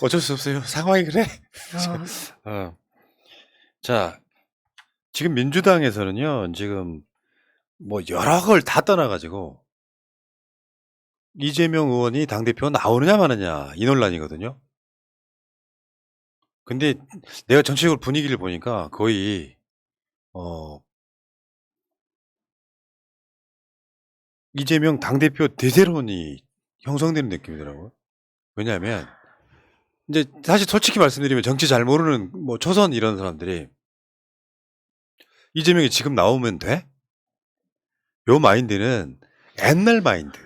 어쩔 수 없어요. 상황이 그래. 어. 자, 지금 민주당에서는요, 지금 뭐 여러 걸 다 떠나가지고 이재명 의원이 당대표 나오느냐 마느냐 이 논란이거든요. 근데 내가 전체적으로 분위기를 보니까 거의 이재명 당대표 대세론이 형성되는 느낌이더라고요. 왜냐하면 이제 사실 솔직히 말씀드리면 정치 잘 모르는 뭐 초선 이런 사람들이 이재명이 지금 나오면 돼? 요 마인드는 옛날 마인드.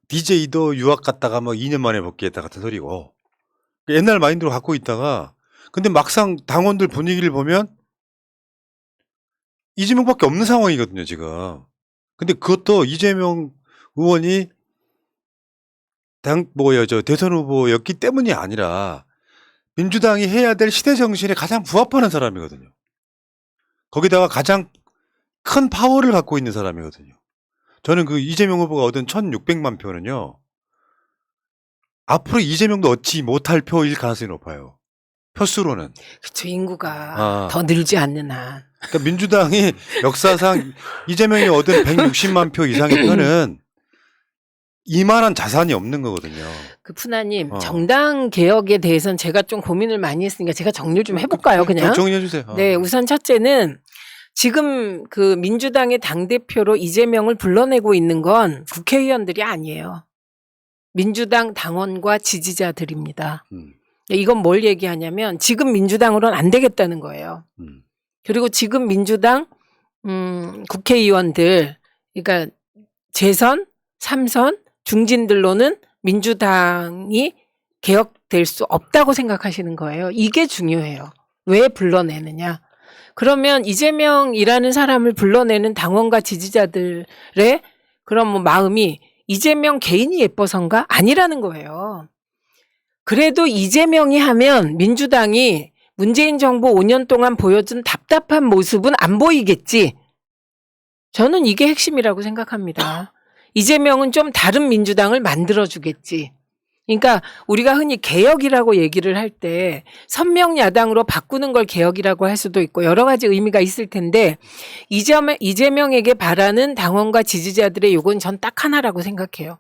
DJ도 유학 갔다가 뭐 2년 만에 복귀했다 같은 소리고 옛날 마인드로 갖고 있다가 근데 막상 당원들 분위기를 보면 이재명밖에 없는 상황이거든요 지금. 근데 그것도 이재명 의원이 대선 후보였기 때문이 아니라 민주당이 해야 될 시대 정신에 가장 부합하는 사람이거든요. 거기다가 가장 큰 파워를 갖고 있는 사람이거든요. 저는 그 이재명 후보가 얻은 1600만 표는요. 앞으로 이재명도 얻지 못할 표일 가능성이 높아요. 표수로는. 그쵸, 인구가 더 늘지 않는 한. 그러니까 민주당이 역사상 이재명이 얻은 160만 표 이상의 표는 이만한 자산이 없는 거거든요. 그 푸나님, 정당 개혁에 대해서는 제가 좀 고민을 많이 했으니까 제가 정리를 좀 해볼까요, 그냥? 정리해 주세요. 네, 우선 첫째는 지금 그 민주당의 당대표로 이재명을 불러내고 있는 건 국회의원들이 아니에요. 민주당 당원과 지지자들입니다. 이건 뭘 얘기하냐면 지금 민주당으로는 안 되겠다는 거예요. 그리고 지금 민주당 국회의원들, 그러니까 재선, 3선, 중진들로는 민주당이 개혁될 수 없다고 생각하시는 거예요. 이게 중요해요. 왜 불러내느냐. 그러면 이재명이라는 사람을 불러내는 당원과 지지자들의 그런 뭐 마음이 이재명 개인이 예뻐서인가? 아니라는 거예요. 그래도 이재명이 하면 민주당이 문재인 정부 5년 동안 보여준 답답한 모습은 안 보이겠지. 저는 이게 핵심이라고 생각합니다. 이재명은 좀 다른 민주당을 만들어주겠지. 그러니까 우리가 흔히 개혁이라고 얘기를 할 때 선명야당으로 바꾸는 걸 개혁이라고 할 수도 있고 여러 가지 의미가 있을 텐데 이재명에게 바라는 당원과 지지자들의 요구는 전 딱 하나라고 생각해요.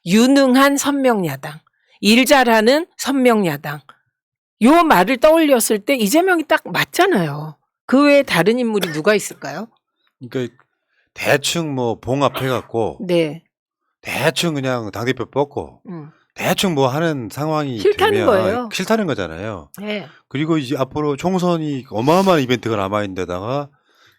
유능한 선명야당, 일 잘하는 선명야당. 요 말을 떠올렸을 때 이재명이 딱 맞잖아요. 그 외에 다른 인물이 누가 있을까요? 그러니까 대충 뭐 봉합해갖고 네. 대충 그냥 당대표 뽑고 대충 뭐 하는 상황이 싫다는 거예요. 싫다는 거잖아요. 네. 그리고 이제 앞으로 총선이 어마어마한 이벤트가 남아있는 데다가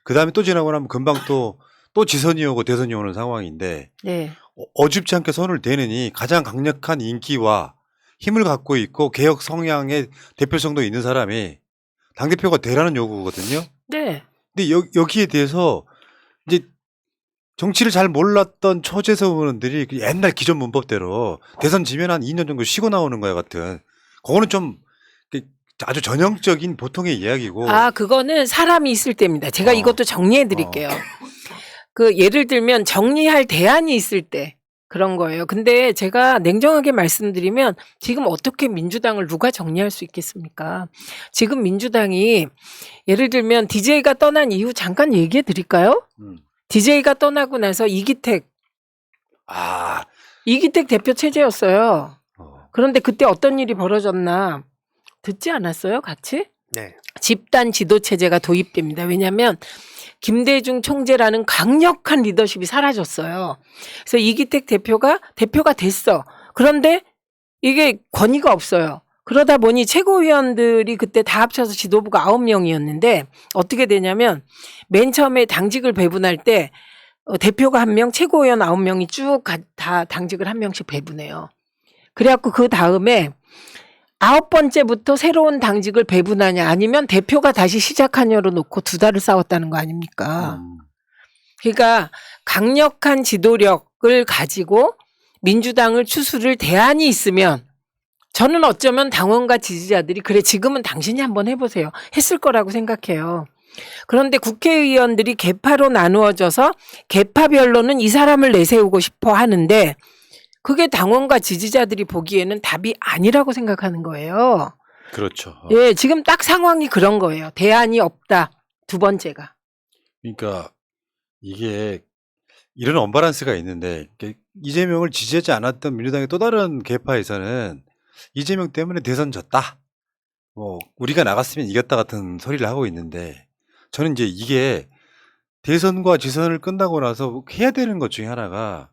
그 다음에 또 지나고 나면 금방 또 지선이 오고 대선이 오는 상황인데 네. 어줍지 않게 손을 대느니 가장 강력한 인기와 힘을 갖고 있고 개혁 성향의 대표성도 있는 사람이 당대표가 되라는 요구거든요. 네. 근데 여기에 대해서 이제 정치를 잘 몰랐던 초재선 의원들이 옛날 기존 문법대로 대선 지면 한 2년 정도 쉬고 나오는 거야 같은. 그거는 좀 아주 전형적인 보통의 이야기고. 그거는 사람이 있을 때입니다. 제가 이것도 정리해 드릴게요. 그 예를 들면 정리할 대안이 있을 때 그런 거예요. 근데 제가 냉정하게 말씀드리면 지금 어떻게 민주당을 누가 정리할 수 있겠습니까? 지금 민주당이 예를 들면 DJ가 떠난 이후 잠깐 얘기해 드릴까요? DJ가 떠나고 나서 이기택 대표 체제였어요. 그런데 그때 어떤 일이 벌어졌나 듣지 않았어요? 같이? 네. 집단 지도 체제가 도입됩니다. 왜냐하면 김대중 총재라는 강력한 리더십이 사라졌어요. 그래서 이기택 대표가 됐어. 그런데 이게 권위가 없어요. 그러다 보니 최고위원들이 그때 다 합쳐서 지도부가 9명이었는데 어떻게 되냐면 맨 처음에 당직을 배분할 때 대표가 1명, 최고위원 9명이 쭉 다 당직을 1명씩 배분해요. 그래갖고 그 다음에 9번째부터 새로운 당직을 배분하냐 아니면 대표가 다시 시작하냐로 놓고 2달을 싸웠다는 거 아닙니까? 그러니까 강력한 지도력을 가지고 민주당을 추스를 대안이 있으면 저는 어쩌면 당원과 지지자들이 그래 지금은 당신이 한번 해보세요 했을 거라고 생각해요. 그런데 국회의원들이 계파로 나누어져서 계파별로는 이 사람을 내세우고 싶어 하는데 그게 당원과 지지자들이 보기에는 답이 아니라고 생각하는 거예요. 그렇죠. 예, 지금 딱 상황이 그런 거예요. 대안이 없다. 두 번째가. 그러니까 이게 이런 언밸런스가 있는데 이재명을 지지하지 않았던 민주당의 또 다른 계파에서는 이재명 때문에 대선 졌다. 뭐 우리가 나갔으면 이겼다 같은 소리를 하고 있는데 저는 이제 이게 대선과 지선을 끝나고 나서 해야 되는 것 중에 하나가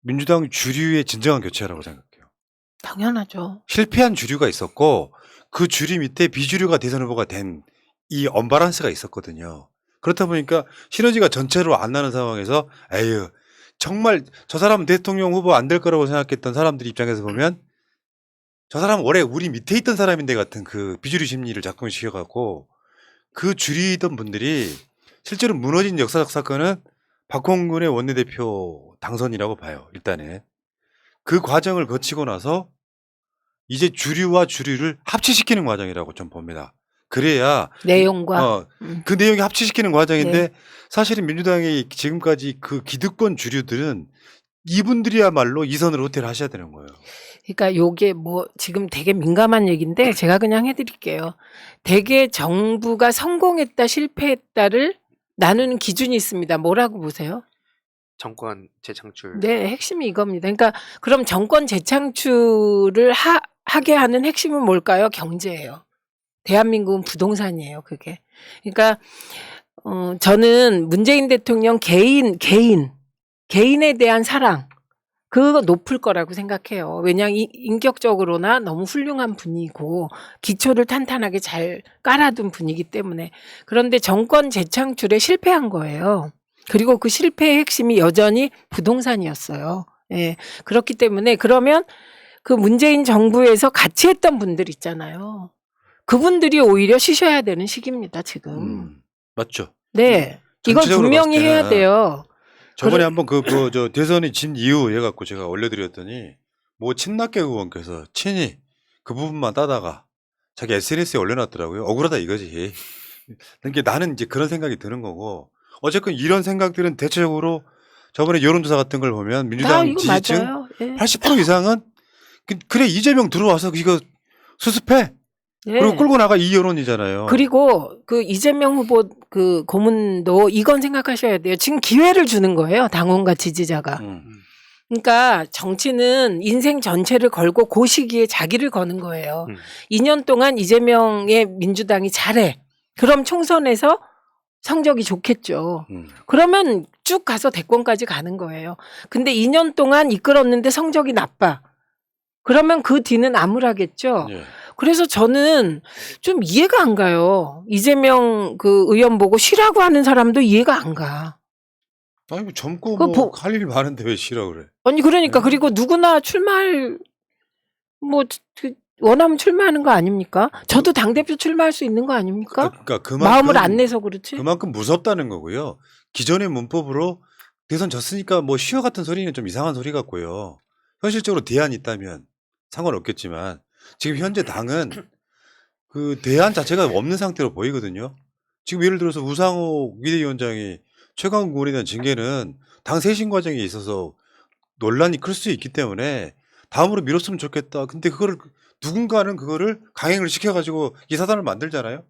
민주당 주류의 진정한 교체라고 생각해요. 당연하죠. 실패한 주류가 있었고 그 주류 밑에 비주류가 대선 후보가 된 이 언밸런스가 있었거든요. 그렇다 보니까 시너지가 전체로 안 나는 상황에서 에휴 정말 저 사람은 대통령 후보 안 될 거라고 생각했던 사람들 입장에서 보면 저 사람은 원래 우리 밑에 있던 사람인데 같은 그 비주류 심리를 작동시켜갖고 그 주류이던 분들이 실제로 무너진 역사적 사건은 박홍근의 원내대표 당선이라고 봐요. 일단은 그 과정을 거치고 나서 이제 주류와 주류를 합치시키는 과정이라고 좀 봅니다. 그래야 내용과 그 내용이 합치시키는 과정인데 네. 사실은 민주당이 지금까지 그 기득권 주류들은 이분들이야말로 이선을 호퇴를 하셔야 되는 거예요. 그러니까 요게 뭐 지금 되게 민감한 얘기인데 제가 그냥 해드릴게요. 되게 정부가 성공했다 실패했다를 나누는 기준이 있습니다. 뭐라고 보세요? 정권 재창출. 네, 핵심이 이겁니다. 그러니까 그럼 정권 재창출을 하게 하는 핵심은 뭘까요? 경제예요. 대한민국은 부동산이에요, 그게. 그러니까 저는 문재인 대통령 개인에 대한 사랑 그거 높을 거라고 생각해요. 왜냐하면 인격적으로나 너무 훌륭한 분이고 기초를 탄탄하게 잘 깔아둔 분이기 때문에. 그런데 정권 재창출에 실패한 거예요. 그리고 그 실패의 핵심이 여전히 부동산이었어요. 예. 그렇기 때문에 그러면 그 문재인 정부에서 같이 했던 분들 있잖아요. 그분들이 오히려 쉬셔야 되는 시기입니다, 지금. 맞죠? 네. 이건 전체적으로 분명히 봤을 해야 때는 돼요. 저번에 한번 저 대선이 진 이유 해갖고 제가 올려드렸더니 뭐 친낙계 의원께서 친히 그 부분만 따다가 자기 SNS에 올려놨더라고요. 억울하다 이거지. 그러니까 나는 이제 그런 생각이 드는 거고 어쨌건 이런 생각들은 대체적으로 저번에 여론조사 같은 걸 보면 다 민주당 이거 지지층 맞아요. 예. 80% 이상은 그래 이재명 들어와서 이거 수습해. 예. 그리고 끌고 나가 이 여론이잖아요. 그리고 그 이재명 후보 그 고문도 이건 생각하셔야 돼요. 지금 기회를 주는 거예요. 당원과 지지자가. 그러니까 정치는 인생 전체를 걸고 그 시기에 자기를 거는 거예요. 2년 동안 이재명의 민주당이 잘해. 그럼 총선에서 성적이 좋겠죠. 그러면 쭉 가서 대권까지 가는 거예요. 근데 2년 동안 이끌었는데 성적이 나빠. 그러면 그 뒤는 암울하겠죠. 예. 그래서 저는 좀 이해가 안 가요. 이재명 그 의원 보고 쉬라고 하는 사람도 이해가 안 가. 아니 뭐 젊고 그거 뭐 할 일이 많은데 왜 싫어 그래? 아니 그러니까 그리고 누구나 출마할 원하면 출마하는 거 아닙니까? 저도 당대표 출마할 수 있는 거 아닙니까? 그러니까 그만큼 마음을 안 내서 그렇지. 그만큼 무섭다는 거고요. 기존의 문법으로 대선 졌으니까 뭐 쉬어 같은 소리는 좀 이상한 소리 같고요. 현실적으로 대안이 있다면 상관없겠지만 지금 현재 당은 그 대안 자체가 없는 상태로 보이거든요. 지금 예를 들어서 우상호 비대위원장이 최강욱 의원에 대한 징계는 당 쇄신 과정에 있어서 논란이 클 수 있기 때문에 다음으로 미뤘으면 좋겠다. 근데 그거를 누군가는 그거를 강행을 시켜가지고 이 사단을 만들잖아요.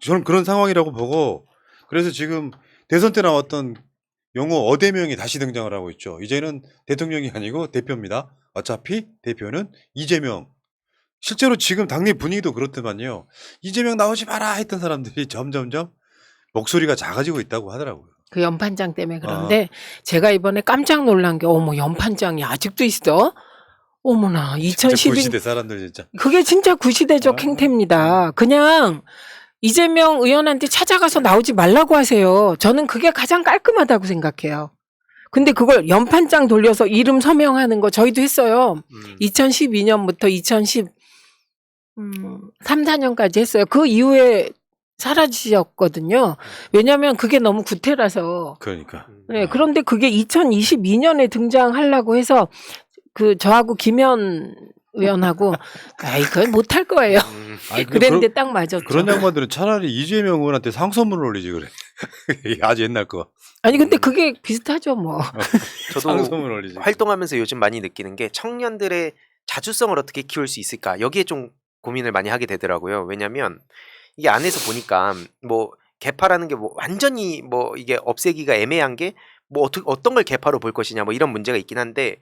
저는 그런 상황이라고 보고 그래서 지금 대선 때 나왔던 용어 어대명이 다시 등장을 하고 있죠. 이제는 대통령이 아니고 대표입니다. 어차피 대표는 이재명. 실제로 지금 당내 분위기도 그렇더만요. 이재명 나오지 마라 했던 사람들이 점점점 목소리가 작아지고 있다고 하더라고요. 그 연판장 때문에 그런데 제가 이번에 깜짝 놀란 게 어머 연판장이 아직도 있어? 어머나 2012 구시대 사람들 진짜. 그게 진짜 구시대적 행태입니다. 그냥 이재명 의원한테 찾아가서 나오지 말라고 하세요. 저는 그게 가장 깔끔하다고 생각해요. 근데 그걸 연판장 돌려서 이름 서명하는 거 저희도 했어요. 2012년부터 2013, 4년까지 했어요. 그 이후에 사라지셨거든요. 왜냐하면 그게 너무 구태라서. 그러니까. 네, 그런데 그게 2022년에 등장하려고 해서 그 저하고 김현 의원하고 아이 그건 못할 거예요. 아니, 그랬는데 딱 맞았죠. 그런 양반들은 차라리 이재명 의원한테 상소문을 올리지 그래. 아주 옛날 거. 아니 근데 그게 비슷하죠 뭐. 저도 상소문을 올리지. 활동하면서 요즘 많이 느끼는 게 청년들의 자주성을 어떻게 키울 수 있을까 여기에 좀 고민을 많이 하게 되더라고요. 왜냐하면 이게 안에서 보니까 뭐 개파라는 게 뭐 완전히 뭐 이게 없애기가 애매한 게 뭐 어떤 걸 개파로 볼 것이냐 뭐 이런 문제가 있긴 한데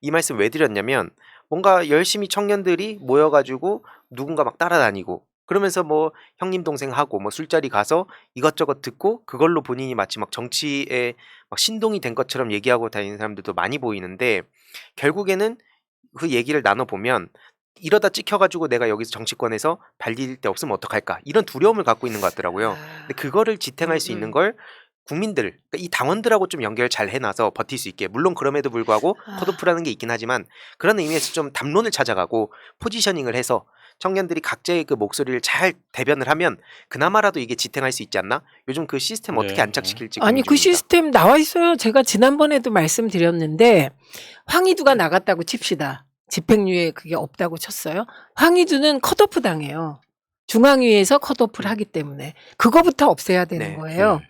이 말씀 왜 드렸냐면 뭔가 열심히 청년들이 모여가지고 누군가 막 따라다니고 그러면서 뭐 형님 동생 하고 뭐 술자리 가서 이것저것 듣고 그걸로 본인이 마치 막 정치에 막 신동이 된 것처럼 얘기하고 다니는 사람들도 많이 보이는데 결국에는 그 얘기를 나눠보면 이러다 찍혀가지고 내가 여기서 정치권에서 발릴 데 없으면 어떡할까 이런 두려움을 갖고 있는 것 같더라고요. 근데 그거를 지탱할 수 있는 걸 국민들, 그러니까 이 당원들하고 좀 연결 잘 해놔서 버틸 수 있게 물론 그럼에도 불구하고 컷오프라는 게 있긴 하지만 그런 의미에서 좀 담론을 찾아가고 포지셔닝을 해서 청년들이 각자의 그 목소리를 잘 대변을 하면 그나마라도 이게 지탱할 수 있지 않나? 요즘 그 시스템 어떻게 네. 안착시킬지 아니 고민 그 중입니다. 시스템 나와 있어요. 제가 지난번에도 말씀드렸는데 황희두가 나갔다고 칩시다. 집행유예 그게 없다고 쳤어요. 황희두는 컷오프 당해요. 중앙위에서 컷오프를 하기 때문에 그거부터 없애야 되는 네. 거예요.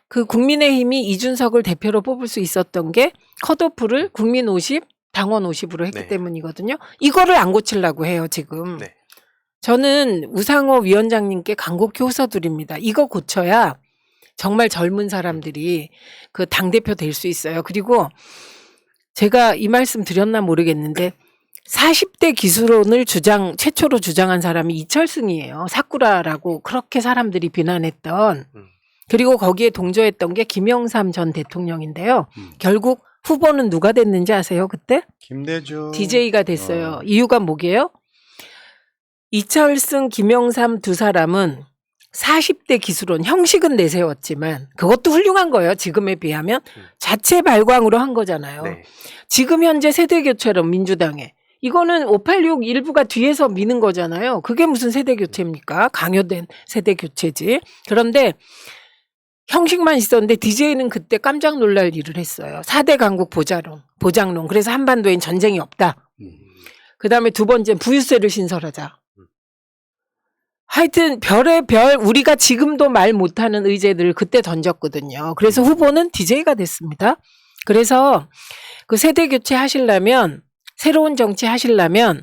그 국민의힘이 이준석을 대표로 뽑을 수 있었던 게 컷오프를 국민 50, 당원 50으로 했기 네. 때문이거든요. 이거를 안 고치려고 해요 지금. 네. 저는 우상호 위원장님께 간곡히 호소드립니다. 이거 고쳐야 정말 젊은 사람들이 그 당대표 될 수 있어요. 그리고 제가 이 말씀 드렸나 모르겠는데 40대 기술론을 최초로 주장한 사람이 이철승이에요. 사쿠라라고 그렇게 사람들이 비난했던. 그리고 거기에 동조했던 게 김영삼 전 대통령인데요. 결국 후보는 누가 됐는지 아세요 그때? 김대중. DJ가 됐어요. 이유가 뭐게요? 이철승, 김영삼 두 사람은 40대 기술원 형식은 내세웠지만 그것도 훌륭한 거예요. 지금에 비하면 자체 발광으로 한 거잖아요. 네. 지금 현재 세대교체론 민주당에 이거는 586 일부가 뒤에서 미는 거잖아요. 그게 무슨 세대교체입니까? 강요된 세대교체지. 그런데 형식만 있었는데 DJ는 그때 깜짝 놀랄 일을 했어요. 4대 강국 보장론. 그래서 한반도엔 전쟁이 없다. 그다음에 두 번째 부유세를 신설하자. 하여튼 별의 별 우리가 지금도 말 못하는 의제들을 그때 던졌거든요. 그래서 후보는 DJ가 됐습니다. 그래서 그 세대 교체 하시려면 새로운 정치 하시려면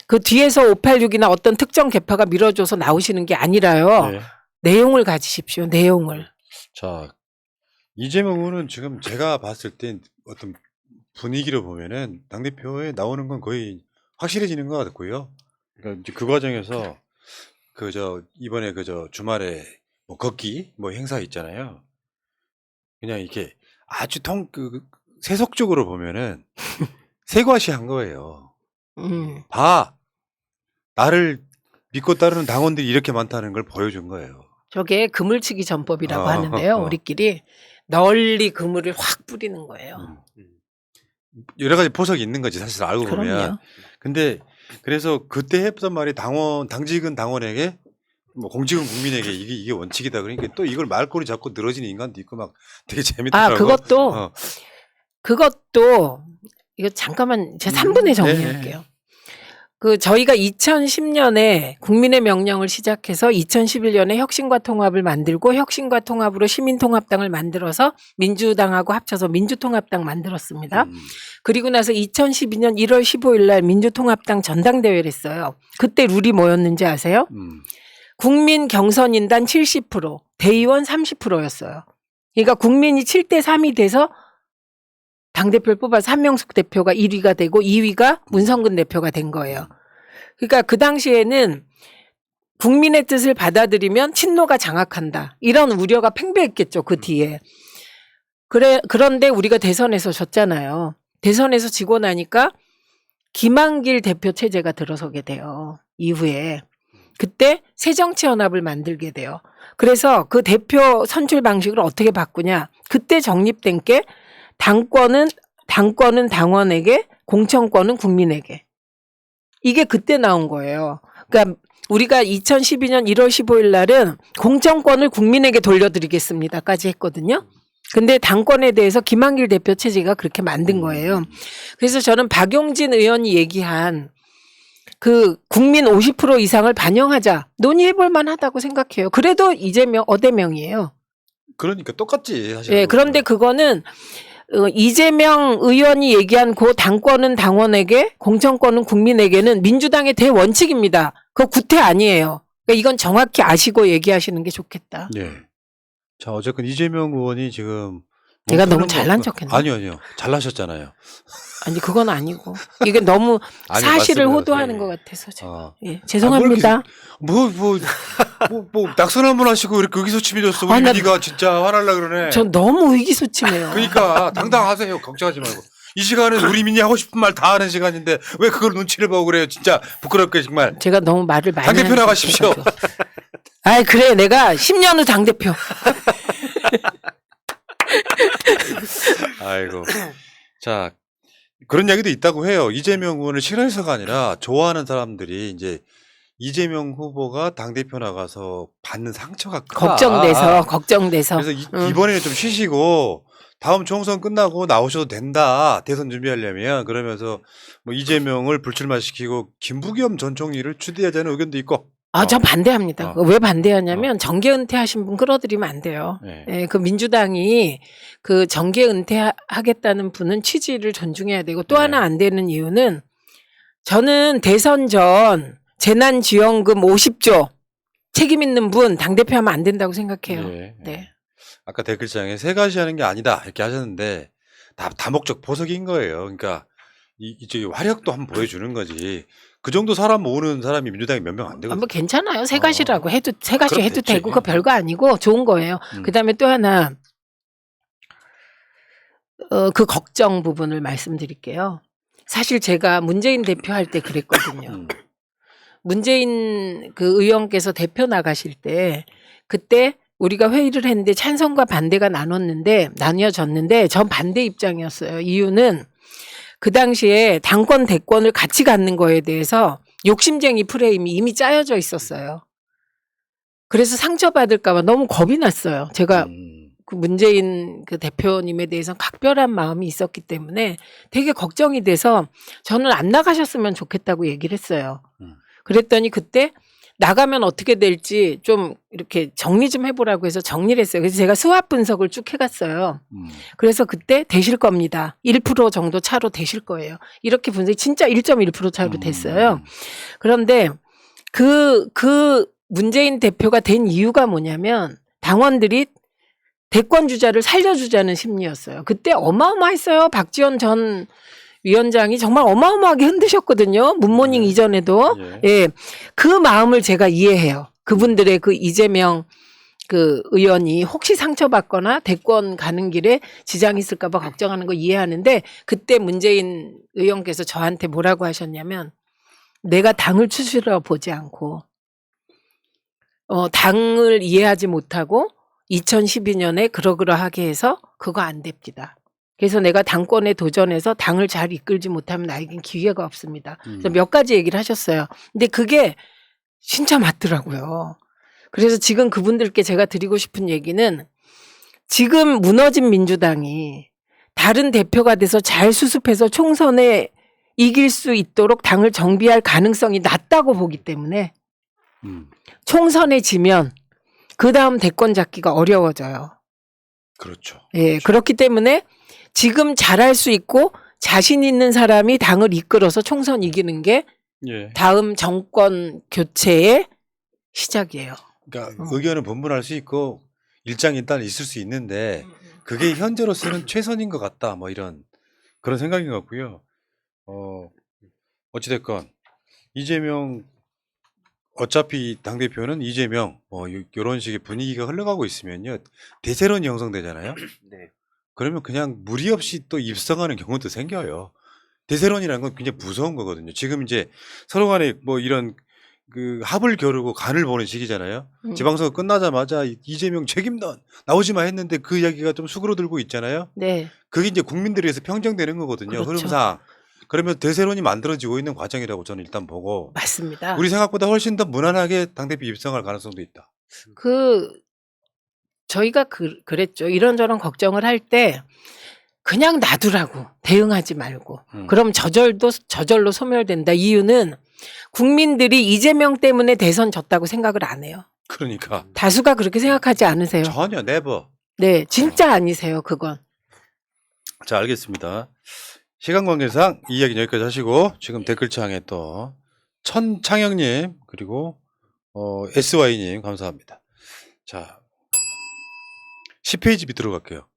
그 뒤에서 586이나 어떤 특정 계파가 밀어줘서 나오시는 게 아니라요. 네. 내용을 가지십시오. 내용을. 자, 이재명 의원은 지금 제가 봤을 때 어떤 분위기로 보면은 당대표에 나오는 건 거의 확실해지는 것 같고요. 그러니까 이제 그 과정에서 이번에 주말에 뭐 걷기 뭐 행사 있잖아요. 그냥 이렇게 아주 세속적으로 보면은 세과시한 거예요. 봐, 나를 믿고 따르는 당원들이 이렇게 많다는 걸 보여준 거예요. 저게 그물치기 전법이라고 어, 하는데요. 어. 우리끼리 널리 그물을 확 뿌리는 거예요. 여러 가지 포석이 있는 거지 사실 알고 보면. 그럼요. 근데 그래서 그때 했던 말이 당직은 당원에게 뭐 공직은 국민에게 이게 원칙이다. 그러니까 또 이걸 말꼬리 잡고 늘어지는 인간도 있고 막 되게 재밌더라고. 그것도 이거 잠깐만 제가 3분에 정리할게요. 그 저희가 2010년에 국민의 명령을 시작해서 2011년에 혁신과 통합을 만들고 혁신과 통합으로 시민통합당을 만들어서 민주당하고 합쳐서 민주통합당 만들었습니다. 그리고 나서 2012년 1월 15일 날 민주통합당 전당대회를 했어요. 그때 룰이 뭐였는지 아세요? 국민 경선인단 70%, 대의원 30%였어요. 그러니까 국민이 7대 3이 돼서 당대표를 뽑아서 한명숙 대표가 1위가 되고 2위가 문성근 대표가 된 거예요. 그러니까 그 당시에는 국민의 뜻을 받아들이면 친노가 장악한다. 이런 우려가 팽배했겠죠. 그 뒤에. 그런데 우리가 대선에서 졌잖아요. 대선에서 지고 나니까 김한길 대표 체제가 들어서게 돼요. 이후에. 그때 새정치연합을 만들게 돼요. 그래서 그 대표 선출 방식을 어떻게 바꾸냐. 그때 정립된 게 당권은 당원에게, 공천권은 국민에게. 이게 그때 나온 거예요. 그러니까 우리가 2012년 1월 15일 날은 공천권을 국민에게 돌려드리겠습니다까지 했거든요. 근데 당권에 대해서 김한길 대표 체제가 그렇게 만든 거예요. 그래서 저는 박용진 의원이 얘기한 그 국민 50% 이상을 반영하자 논의해볼 만하다고 생각해요. 그래도 이재명 어대명이에요. 그러니까 똑같지 사실. 예, 그런데 그거는 이재명 의원이 얘기한 그 당권은 당원에게, 공천권은 국민에게는 민주당의 대원칙입니다. 그거 구태 아니에요. 그러니까 이건 정확히 아시고 얘기하시는 게 좋겠다. 예. 자 어쨌건 이재명 의원이 지금 내가 너무 뭐 잘난 척했나? 아니요 잘나셨잖아요. 아니 그건 아니고 이게 너무 아니, 사실을 맞습니다. 호도하는 예. 것 같아서 제가. 아. 예, 죄송합니다. 뭐 낙선 한번 하시고 이렇게 의기소침해졌어. 우리 아, 나- 민이가 진짜 화날라 그러네. 전 너무 의기소침해요. 그러니까 당당하세요. 걱정하지 말고. 이 시간은 우리 민이 하고 싶은 말 다 하는 시간인데 왜 그걸 눈치를 보고 그래요. 진짜 부끄럽게 정말. 제가 너무 말을 많이 당대표 하는 것 나가십시오. 같아서. 아이 그래 내가 10년 후 당대표. 아이고. 자 그런 이야기도 있다고 해요. 이재명 의원을 싫어해서가 아니라 좋아하는 사람들이 이제 이재명 후보가 당대표 나가서 받는 상처가 크다. 걱정돼서. 그래서 응. 이번에는 좀 쉬시고 다음 총선 끝나고 나오셔도 된다. 대선 준비하려면 그러면서 뭐 이재명을 불출마시키고 김부겸 전 총리를 추대하자는 의견도 있고. 저 반대합니다. 어. 왜 반대하냐면 정계 은퇴하신 분 끌어들이면 안 돼요. 네. 예, 그 민주당이 그 정계 은퇴하겠다는 분은 취지를 존중해야 되고 또 네. 하나 안 되는 이유는 저는 대선 전 재난지원금 50조 책임 있는 분 당대표 하면 안 된다고 생각해요. 예, 예. 네. 아까 댓글장에 세 가지 하는 게 아니다 이렇게 하셨는데 다 다목적 보석인 거예요. 그러니까 이쪽에 화력도 한번 보여주는 거지. 그 정도 사람 모으는 사람이 민주당에 몇 명 안 되거든요. 뭐 괜찮아요. 세 가지라고 해도 세 가지 그럼 해도 됐지. 되고 그거 별거 아니고 좋은 거예요. 음. 그다음에 또 하나 그 걱정 부분을 말씀드릴게요. 사실 제가 문재인 대표 할 때 그랬거든요. 음. 문재인 그 의원께서 대표 나가실 때 그때 우리가 회의를 했는데 찬성과 반대가 나뉘어졌는데 전 반대 입장이었어요. 이유는 그 당시에 당권 대권을 같이 갖는 거에 대해서 욕심쟁이 프레임이 이미 짜여져 있었어요. 그래서 상처받을까 봐 너무 겁이 났어요. 제가 그 문재인 그 대표님에 대해서 각별한 마음이 있었기 때문에 되게 걱정이 돼서 저는 안 나가셨으면 좋겠다고 얘기를 했어요. 그랬더니 그때 나가면 어떻게 될지 좀 이렇게 정리 좀 해보라고 해서 정리를 했어요. 그래서 제가 수합 분석을 쭉 해갔어요. 그래서 그때 되실 겁니다. 1% 정도 차로 되실 거예요. 이렇게 분석이 진짜 1.1% 차로 됐어요. 그런데 그 문재인 대표가 된 이유가 뭐냐면 당원들이 대권 주자를 살려주자는 심리였어요. 그때 어마어마했어요. 박지원 전 위원장이 정말 어마어마하게 흔드셨거든요. 문모닝 이전에도. 예. 그 마음을 제가 이해해요. 그분들의 그 이재명 그 의원이 혹시 상처받거나 대권 가는 길에 지장이 있을까봐 걱정하는 거 이해하는데 그때 문재인 의원께서 저한테 뭐라고 하셨냐면 내가 당을 추스려 보지 않고 당을 이해하지 못하고 2012년에 그러그러하게 해서 그거 안 됩니다. 그래서 내가 당권에 도전해서 당을 잘 이끌지 못하면 나에겐 기회가 없습니다. 그래서 몇 가지 얘기를 하셨어요. 근데 그게 진짜 맞더라고요. 그래서 지금 그분들께 제가 드리고 싶은 얘기는 지금 무너진 민주당이 다른 대표가 돼서 잘 수습해서 총선에 이길 수 있도록 당을 정비할 가능성이 낮다고 보기 때문에 총선에 지면 그 다음 대권 잡기가 어려워져요. 그렇죠. 예, 그렇기 때문에 지금 잘할 수 있고 자신 있는 사람이 당을 이끌어서 총선 이기는 게 다음 정권 교체의 시작이에요. 그러니까 의견은 분분할 수 있고 일장일단 있을 수 있는데 그게 현재로서는 최선인 것 같다. 뭐 이런 그런 생각인 것 같고요. 어찌됐건 이재명 어차피 당대표는 이재명 이런 식의 분위기가 흘러가고 있으면요. 대세론이 형성되잖아요. 네. 그러면 그냥 무리 없이 또 입성하는 경우도 생겨요. 대세론이라는 건 굉장히 무서운 거거든요. 지금 이제 서로 간에 뭐 이런 그 합을 겨루고 간을 보는 시기잖아요. 지방선거 끝나자마자 이재명 책임론 나오지 마 했는데 그 이야기가 좀 수그러들고 있잖아요. 네. 그게 이제 국민들에 의해서 평정되는 거거든요. 그렇죠. 흐름상. 그러면 대세론이 만들어지고 있는 과정이라고 저는 일단 보고 맞습니다. 우리 생각보다 훨씬 더 무난하게 당대표 입성할 가능성도 있다. 저희가 그랬죠. 이런저런 걱정을 할 때 그냥 놔두라고 대응하지 말고 그럼 저절로 소멸된다. 이유는 국민들이 이재명 때문에 대선 졌다고 생각을 안 해요. 그러니까 다수가 그렇게 생각하지 않으세요. 전혀 네버. 네, 진짜 아니세요, 그건. 자, 알겠습니다. 시간 관계상 이 이야기 여기까지 하시고 지금 댓글창에 또 천창영님 그리고 SY님 감사합니다. 자, 10페이지 밑으로 갈게요.